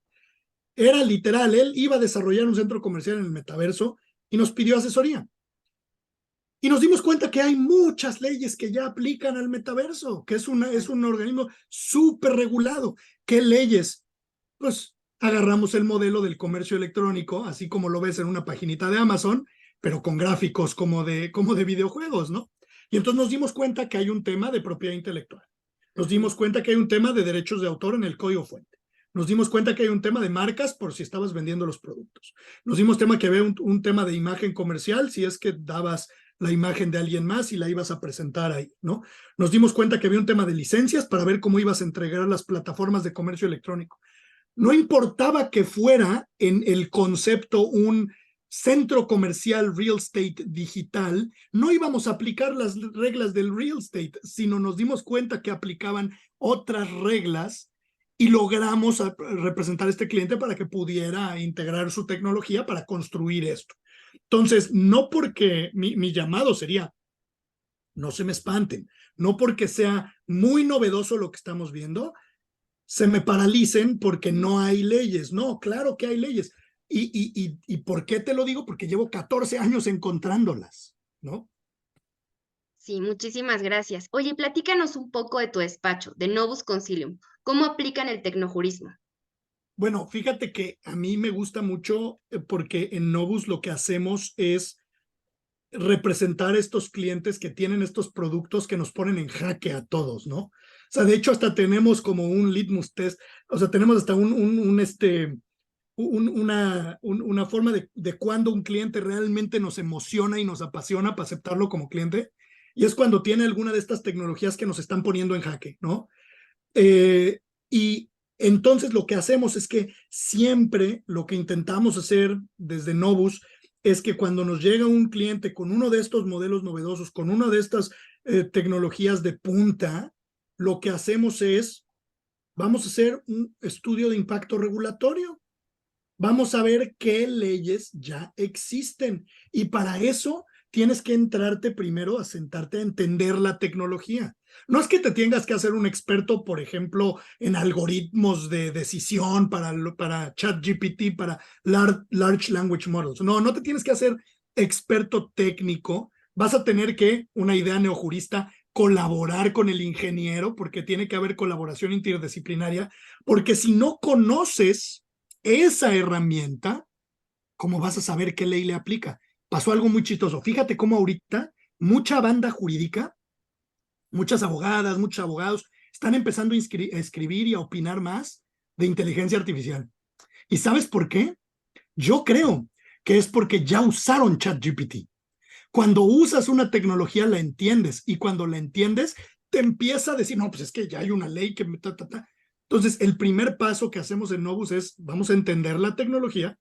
Era literal, él iba a desarrollar un centro comercial en el metaverso y nos pidió asesoría. Y nos dimos cuenta que hay muchas leyes que ya aplican al metaverso, que es un organismo súper regulado. ¿Qué leyes? Pues agarramos el modelo del comercio electrónico, así como lo ves en una paginita de Amazon, pero con gráficos como de videojuegos, ¿no? Y entonces nos dimos cuenta que hay un tema de propiedad intelectual. Nos dimos cuenta que hay un tema de derechos de autor en el código fuente. Nos dimos cuenta que hay un tema de marcas por si estabas vendiendo los productos. Nos dimos cuenta que había un tema de imagen comercial si es que dabas la imagen de alguien más y la ibas a presentar ahí, ¿no? Nos dimos cuenta que había un tema de licencias para ver cómo ibas a entregar las plataformas de comercio electrónico. No importaba que fuera en el concepto un centro comercial real estate digital, no íbamos a aplicar las reglas del real estate, sino nos dimos cuenta que aplicaban otras reglas y logramos representar a este cliente para que pudiera integrar su tecnología para construir esto. Entonces, no porque mi llamado sería, no se me espanten, no porque sea muy novedoso lo que estamos viendo, se me paralicen porque no hay leyes. No, claro que hay leyes. ¿Y por qué te lo digo? Porque llevo 14 años encontrándolas, ¿no?
Sí, muchísimas gracias. Oye, platícanos un poco de tu despacho, de Novus Concilium. ¿Cómo aplican el tecnojurismo?
Bueno, fíjate que a mí me gusta mucho porque en Novus lo que hacemos es representar a estos clientes que tienen estos productos que nos ponen en jaque a todos, ¿no? O sea, de hecho hasta tenemos como un litmus test, o sea, tenemos hasta una forma de cuando un cliente realmente nos emociona y nos apasiona para aceptarlo como cliente, y es cuando tiene alguna de estas tecnologías que nos están poniendo en jaque, ¿no? Y entonces lo que hacemos es que siempre lo que intentamos hacer desde Novus es que cuando nos llega un cliente con uno de estos modelos novedosos, con una de estas tecnologías de punta, lo que hacemos es, vamos a hacer un estudio de impacto regulatorio. Vamos a ver qué leyes ya existen. Y para eso tienes que entrarte primero a sentarte a entender la tecnología. No es que te tengas que hacer un experto, por ejemplo, en algoritmos de decisión para ChatGPT, para Large Language Models. No, no te tienes que hacer experto técnico. Vas a tener que, una idea neojurista, colaborar con el ingeniero, porque tiene que haber colaboración interdisciplinaria, porque si no conoces esa herramienta, ¿cómo vas a saber qué ley le aplica? Pasó algo muy chistoso. Fíjate cómo ahorita mucha banda jurídica, muchas abogadas, muchos abogados, están empezando a escribir y a opinar más de inteligencia artificial. ¿Y sabes por qué? Yo creo que es porque ya usaron ChatGPT. Cuando usas una tecnología la entiendes, y cuando la entiendes te empieza a decir, no, pues es que ya hay una ley que me... Entonces, el primer paso que hacemos en Novus es, vamos a entender la tecnología,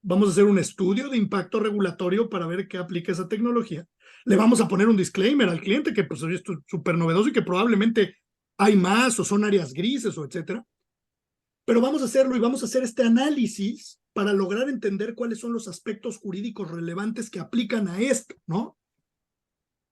vamos a hacer un estudio de impacto regulatorio para ver qué aplica esa tecnología, le vamos a poner un disclaimer al cliente que pues esto es súper novedoso y que probablemente hay más o son áreas grises o etcétera, pero vamos a hacerlo y vamos a hacer este análisis para lograr entender cuáles son los aspectos jurídicos relevantes que aplican a esto, ¿no?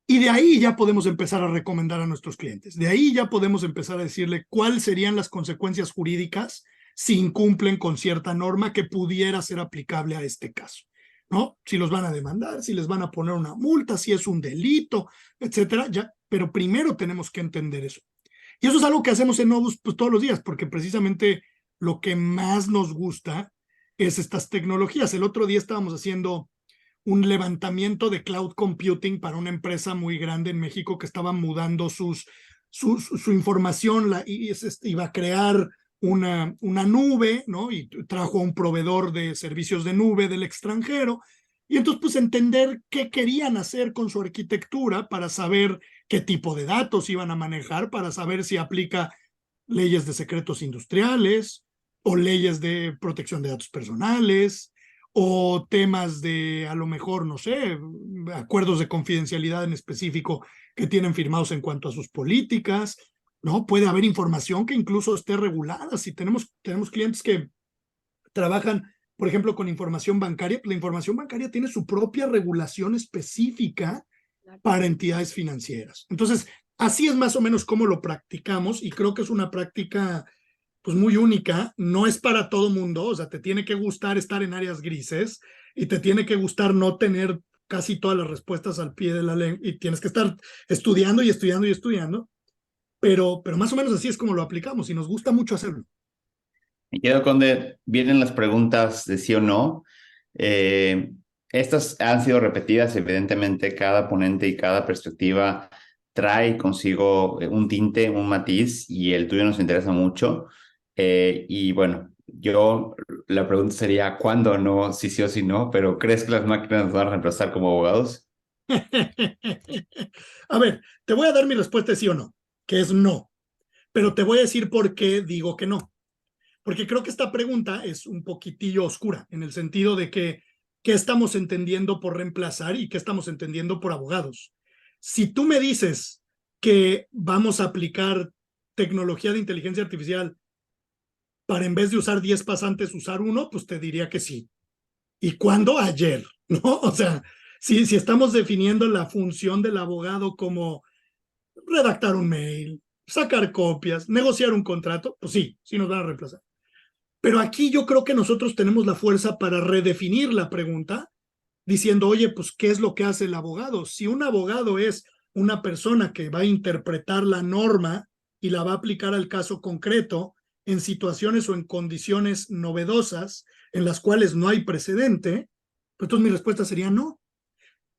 Y de ahí ya podemos empezar a recomendar a nuestros clientes. De ahí ya podemos empezar a decirle cuáles serían las consecuencias jurídicas si incumplen con cierta norma que pudiera ser aplicable a este caso, ¿no? Si los van a demandar, si les van a poner una multa, si es un delito, etcétera, ya. Pero primero tenemos que entender eso. Y eso es algo que hacemos en Novus pues, todos los días, porque precisamente lo que más nos gusta es estas tecnologías. El otro día estábamos haciendo un levantamiento de cloud computing para una empresa muy grande en México que estaba mudando su información y iba a crear una nube, ¿no? Y trajo a un proveedor de servicios de nube del extranjero. Y entonces, pues, entender qué querían hacer con su arquitectura para saber qué tipo de datos iban a manejar, para saber si aplica leyes de secretos industriales o leyes de protección de datos personales, o temas de, a lo mejor, no sé, acuerdos de confidencialidad en específico que tienen firmados en cuanto a sus políticas, ¿no? Puede haber información que incluso esté regulada. Si tenemos clientes que trabajan, por ejemplo, con información bancaria, la información bancaria tiene su propia regulación específica para entidades financieras. Entonces, así es más o menos como lo practicamos, y creo que es una práctica pues muy única. No es para todo mundo, o sea, te tiene que gustar estar en áreas grises y te tiene que gustar no tener casi todas las respuestas al pie de la lengua, y tienes que estar estudiando y estudiando y estudiando, pero más o menos así es como lo aplicamos y nos gusta mucho hacerlo.
Me quedo con vienen las preguntas de sí o no. Estas han sido repetidas, evidentemente cada ponente y cada perspectiva trae consigo un tinte, un matiz, y el tuyo nos interesa mucho. Y bueno, la pregunta sería ¿cuándo no? Si sí o si no, pero ¿crees que las máquinas nos van a reemplazar como abogados?
A ver, te voy a dar mi respuesta de sí o no, que es no, pero te voy a decir por qué digo que no. Porque creo que esta pregunta es un poquitillo oscura, en el sentido de que, ¿qué estamos entendiendo por reemplazar y qué estamos entendiendo por abogados? Si tú me dices que vamos a aplicar tecnología de inteligencia artificial para, en vez de usar 10 pasantes, usar uno, pues te diría que sí. ¿Y cuándo? Ayer, ¿no? O sea, si estamos definiendo la función del abogado como redactar un mail, sacar copias, negociar un contrato, pues sí nos van a reemplazar. Pero aquí yo creo que nosotros tenemos la fuerza para redefinir la pregunta diciendo, oye, pues, ¿qué es lo que hace el abogado? Si un abogado es una persona que va a interpretar la norma y la va a aplicar al caso concreto en situaciones o en condiciones novedosas en las cuales no hay precedente, pues entonces mi respuesta sería no.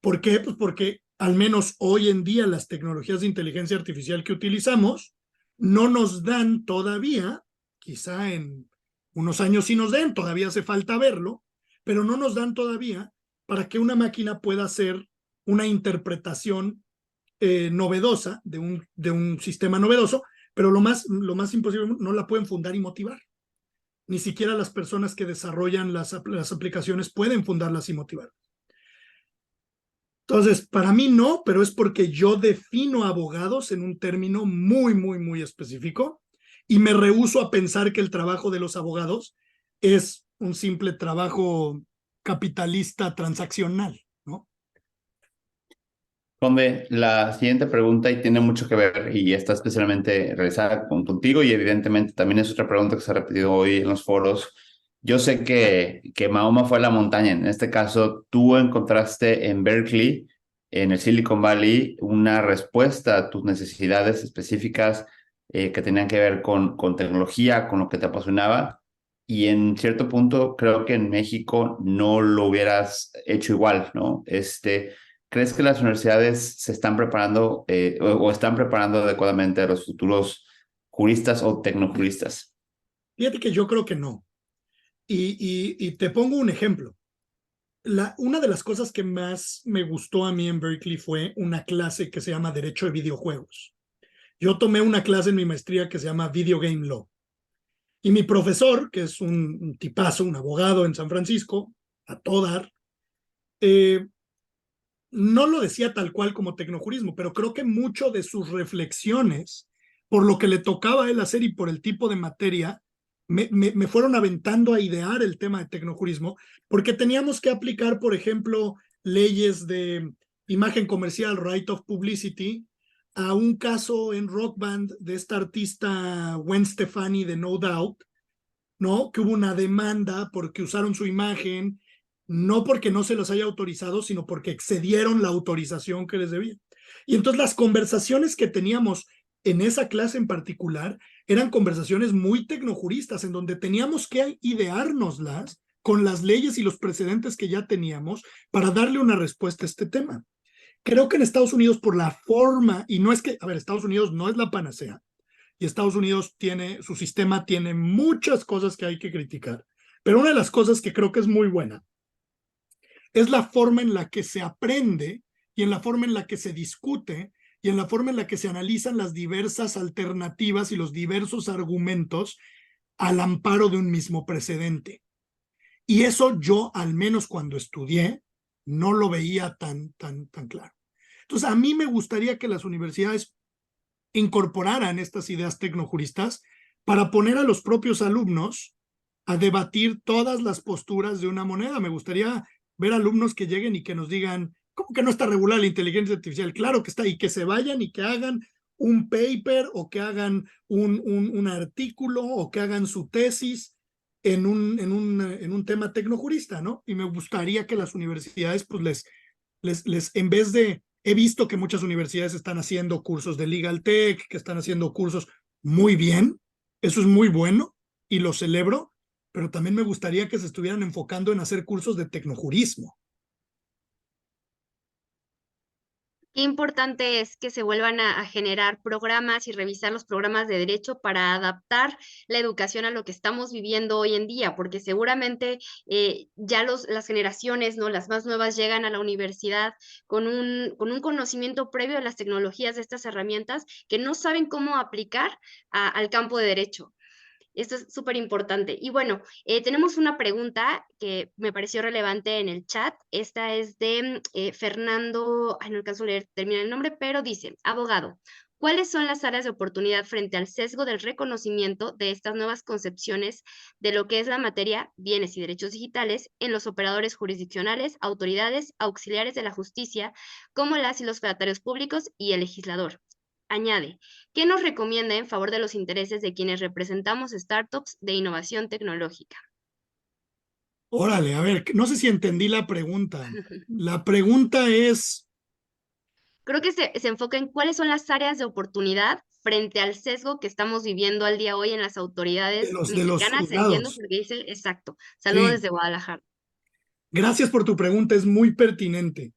¿Por qué? Pues porque al menos hoy en día las tecnologías de inteligencia artificial que utilizamos no nos dan todavía, quizá en unos años sí nos den, todavía hace falta verlo, pero no nos dan todavía para que una máquina pueda hacer una interpretación novedosa de un sistema novedoso, pero lo más imposible, no la pueden fundar y motivar. Ni siquiera las personas que desarrollan las aplicaciones pueden fundarlas y motivar. Entonces, para mí no, pero es porque yo defino abogados en un término muy, muy, muy específico, y me rehúso a pensar que el trabajo de los abogados es un simple trabajo capitalista transaccional, ¿no?
Conde, la siguiente pregunta, y tiene mucho que ver, y está especialmente realizada contigo, y evidentemente también es otra pregunta que se ha repetido hoy en los foros. Yo sé que Mahoma fue a la montaña. En este caso, tú encontraste en Berkeley, en el Silicon Valley, una respuesta a tus necesidades específicas que tenían que ver con tecnología, con lo que te apasionaba. Y en cierto punto, creo que en México no lo hubieras hecho igual, ¿no? ¿Crees que las universidades se están preparando o están preparando adecuadamente a los futuros juristas o tecnojuristas?
Fíjate que yo creo que no. Y te pongo un ejemplo. Una de las cosas que más me gustó a mí en Berkeley fue una clase que se llama Derecho de Videojuegos. Yo tomé una clase en mi maestría que se llama Video Game Law. Y mi profesor, que es un tipazo, un abogado en San Francisco, a todo dar, no lo decía tal cual como tecnojurismo, pero creo que mucho de sus reflexiones, por lo que le tocaba a él hacer y por el tipo de materia, me fueron aventando a idear el tema de tecnojurismo, porque teníamos que aplicar, por ejemplo, leyes de imagen comercial, right of publicity, a un caso en Rock Band de esta artista Gwen Stefani de No Doubt, ¿no? Que hubo una demanda porque usaron su imagen, no porque no se los haya autorizado, sino porque excedieron la autorización que les debía. Y entonces las conversaciones que teníamos en esa clase en particular eran conversaciones muy tecnojuristas, en donde teníamos que ideárnoslas con las leyes y los precedentes que ya teníamos para darle una respuesta a este tema. Creo que en Estados Unidos, por la forma, y no es que, a ver, Estados Unidos no es la panacea, y Estados Unidos tiene, su sistema tiene muchas cosas que hay que criticar, pero una de las cosas que creo que es muy buena es la forma en la que se aprende y en la forma en la que se discute y en la forma en la que se analizan las diversas alternativas y los diversos argumentos al amparo de un mismo precedente. Y eso yo, al menos cuando estudié, no lo veía tan claro. Entonces, a mí me gustaría que las universidades incorporaran estas ideas tecnojuristas para poner a los propios alumnos a debatir todas las posturas de una moneda. Me gustaría ver alumnos que lleguen y que nos digan, ¿cómo que no está regulada la inteligencia artificial? Claro que está, y que se vayan y que hagan un paper o que hagan un artículo o que hagan su tesis en un tema tecnojurista, ¿no? Y me gustaría que las universidades, pues en vez de, he visto que muchas universidades están haciendo cursos de Legal Tech, que están haciendo cursos muy bien, eso es muy bueno y lo celebro, pero también me gustaría que se estuvieran enfocando en hacer cursos de tecnojurismo.
Qué importante es que se vuelvan a generar programas y revisar los programas de derecho para adaptar la educación a lo que estamos viviendo hoy en día, porque seguramente ya las generaciones, ¿no? Las más nuevas llegan a la universidad con un conocimiento previo de las tecnologías de estas herramientas que no saben cómo aplicar al campo de derecho. Esto es súper importante. Y bueno, tenemos una pregunta que me pareció relevante en el chat. Esta es de Fernando, no alcanzo a leer, termina el nombre, pero dice, abogado, ¿cuáles son las áreas de oportunidad frente al sesgo del reconocimiento de estas nuevas concepciones de lo que es la materia, bienes y derechos digitales en los operadores jurisdiccionales, autoridades auxiliares de la justicia, como las y los fedatarios públicos y el legislador? Añade, ¿qué nos recomienda en favor de los intereses de quienes representamos startups de innovación tecnológica?
Órale, a ver, no sé si entendí la pregunta. La pregunta es...
Creo que se enfoca en cuáles son las áreas de oportunidad frente al sesgo que estamos viviendo al día hoy en las autoridades
de los
mexicanas, entiendo,
juzgados.
porque dice, exacto, saludo
Sí,
desde Guadalajara.
gracias por tu pregunta, es muy pertinente.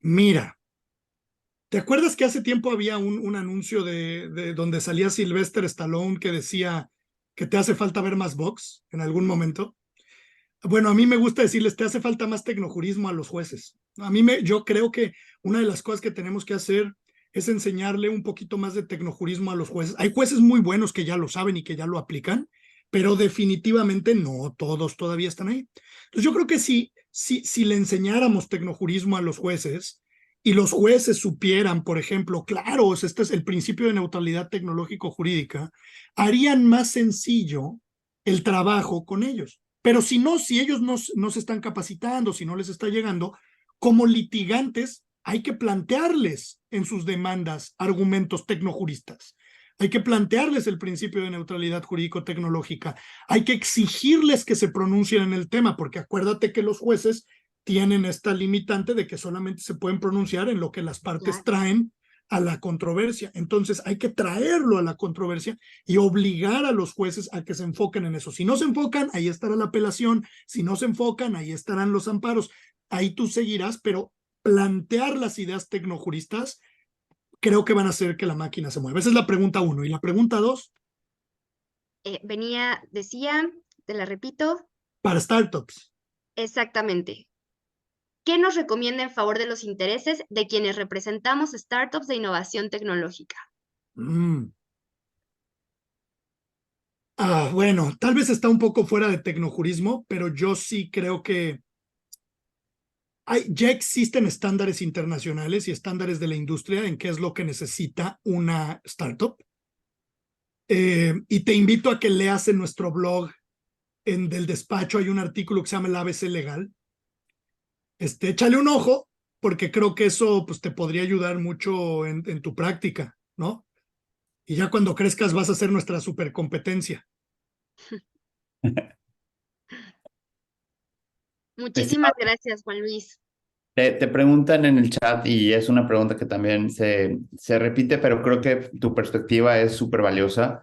Mira, ¿te acuerdas que hace tiempo había un anuncio de donde salía Sylvester Stallone que decía que te hace falta ver más box en algún momento? Bueno, a mí me gusta decirles, te hace falta más tecnojurismo a los jueces. Yo creo que una de las cosas que tenemos que hacer es enseñarle un poquito más de tecnojurismo a los jueces. Hay jueces muy buenos que ya lo saben y que ya lo aplican, pero definitivamente no todos todavía están ahí. Entonces yo creo que si le enseñáramos tecnojurismo a los jueces y los jueces supieran, por ejemplo, claro, este es el principio de neutralidad tecnológico-jurídica, harían más sencillo el trabajo con ellos. Pero si ellos no se están capacitando, si no les está llegando, como litigantes hay que plantearles en sus demandas argumentos tecnojuristas. Hay que plantearles el principio de neutralidad jurídico-tecnológica. Hay que exigirles que se pronuncien en el tema, porque acuérdate que los jueces tienen esta limitante de que solamente se pueden pronunciar en lo que las partes traen a la controversia. Entonces hay que traerlo a la controversia y obligar a los jueces a que se enfoquen en eso. Si no se enfocan, ahí estará la apelación. Si no se enfocan, ahí estarán los amparos. Ahí tú seguirás, pero plantear las ideas tecnojuristas creo que van a hacer que la máquina se mueva. Esa es la pregunta 1. Y la pregunta 2.
Decía, te la repito.
Para startups.
Exactamente. ¿Qué nos recomienda en favor de los intereses de quienes representamos startups de innovación tecnológica?
Bueno, tal vez está un poco fuera de tecnojurismo, pero yo sí creo que ya existen estándares internacionales y estándares de la industria en qué es lo que necesita una startup. Y te invito a que leas en nuestro blog, del despacho, hay un artículo que se llama El ABC Legal. Échale un ojo, porque creo que eso pues, te podría ayudar mucho en tu práctica, ¿no? Y ya cuando crezcas vas a ser nuestra supercompetencia.
Muchísimas gracias, Juan Luis.
Te preguntan en el chat y es una pregunta que también se repite, pero creo que tu perspectiva es súper valiosa.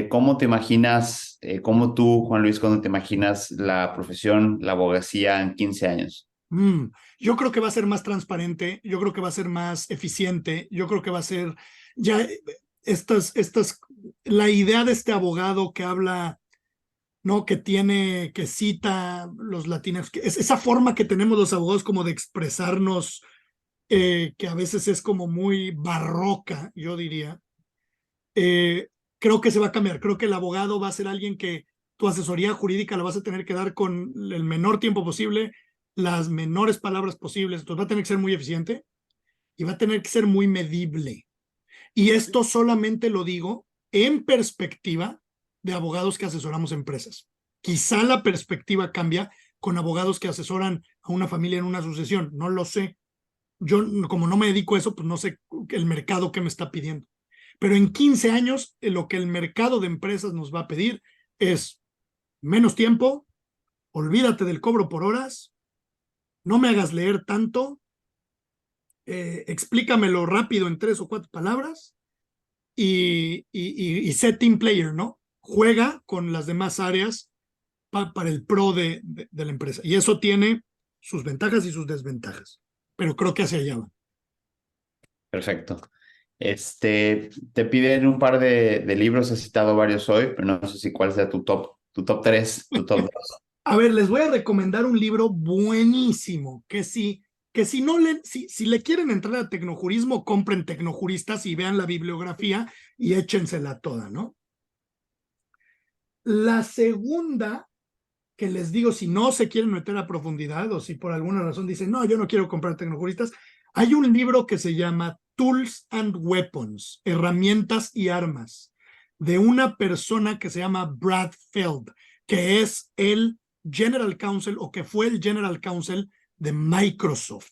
¿Cómo te imaginas, cómo tú, Juan Luis, cuando te imaginas la profesión, la abogacía en 15 años?
Yo creo que va a ser más transparente, yo creo que va a ser más eficiente, yo creo que va a ser ya la idea de este abogado que habla, ¿no? Que cita los latinos, es esa forma que tenemos los abogados como de expresarnos, que a veces es como muy barroca, yo diría. Creo que se va a cambiar, creo que el abogado va a ser alguien que tu asesoría jurídica la vas a tener que dar con el menor tiempo posible, las menores palabras posibles, entonces va a tener que ser muy eficiente y va a tener que ser muy medible. Y esto solamente lo digo en perspectiva de abogados que asesoramos empresas. Quizá la perspectiva cambia con abogados que asesoran a una familia en una sucesión, no lo sé. Yo, como no me dedico a eso, pues no sé el mercado que me está pidiendo. Pero en 15 años, lo que el mercado de empresas nos va a pedir es menos tiempo, olvídate del cobro por horas, no me hagas leer tanto, explícamelo rápido en 3 o 4 palabras y sé team player, ¿no? Juega con las demás áreas para el pro de la empresa. Y eso tiene sus ventajas y sus desventajas, pero creo que hacia allá va.
Perfecto. Te piden un par de libros, he citado varios hoy, pero no sé si cuál sea tu top 3, tu top 2.
A ver, les voy a recomendar un libro buenísimo, que si no le, si le quieren entrar a tecnojurismo, compren Tecnojuristas y vean la bibliografía y échensela toda, ¿no? La segunda, que les digo, si no se quieren meter a profundidad o si por alguna razón dicen, no, yo no quiero comprar Tecnojuristas, hay un libro que se llama Tools and Weapons, Herramientas y Armas, de una persona que se llama Brad Feld, que es el General Counsel o que fue el General Counsel de Microsoft.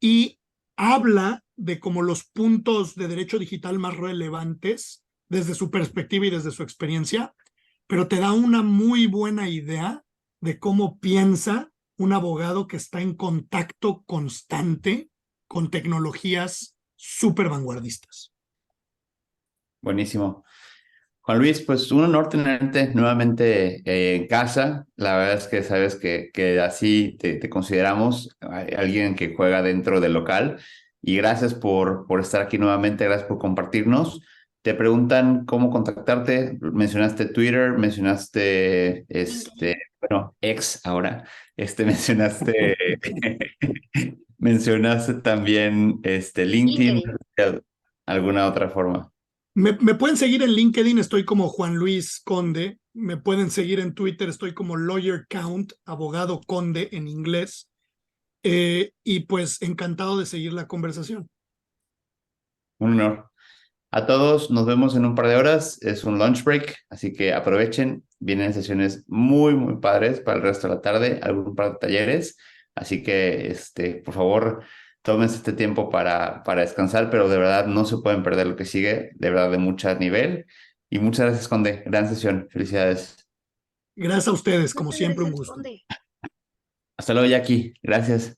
Y habla de como los puntos de derecho digital más relevantes desde su perspectiva y desde su experiencia, pero te da una muy buena idea de cómo piensa un abogado que está en contacto constante con tecnologías súper vanguardistas.
Buenísimo. Juan Luis, pues un honor tenerte nuevamente en casa. La verdad es que sabes que así te consideramos alguien que juega dentro del local. Y gracias por estar aquí nuevamente, gracias por compartirnos. Te preguntan cómo contactarte. Mencionaste Twitter, mencionaste, bueno, ex ahora. Mencionaste, mencionaste también LinkedIn,
LinkedIn.
alguna otra forma.
Me pueden seguir en LinkedIn, estoy como Juan Luis Conde. Me pueden seguir en Twitter, estoy como Lawyer Count, abogado Conde en inglés. Y pues encantado de seguir la conversación.
Un honor. A todos, nos vemos en un par de horas. Es un lunch break, así que aprovechen. Vienen sesiones muy, muy padres para el resto de la tarde, algún par de talleres. Así que, por favor, tómense este tiempo para descansar, pero de verdad no se pueden perder lo que sigue, de verdad de mucho nivel. Y muchas gracias, Conde. Gran sesión. Felicidades.
Gracias a ustedes, como
Muchas
siempre, un
gracias,
gusto.
Conde.
Hasta luego, Jackie. Gracias.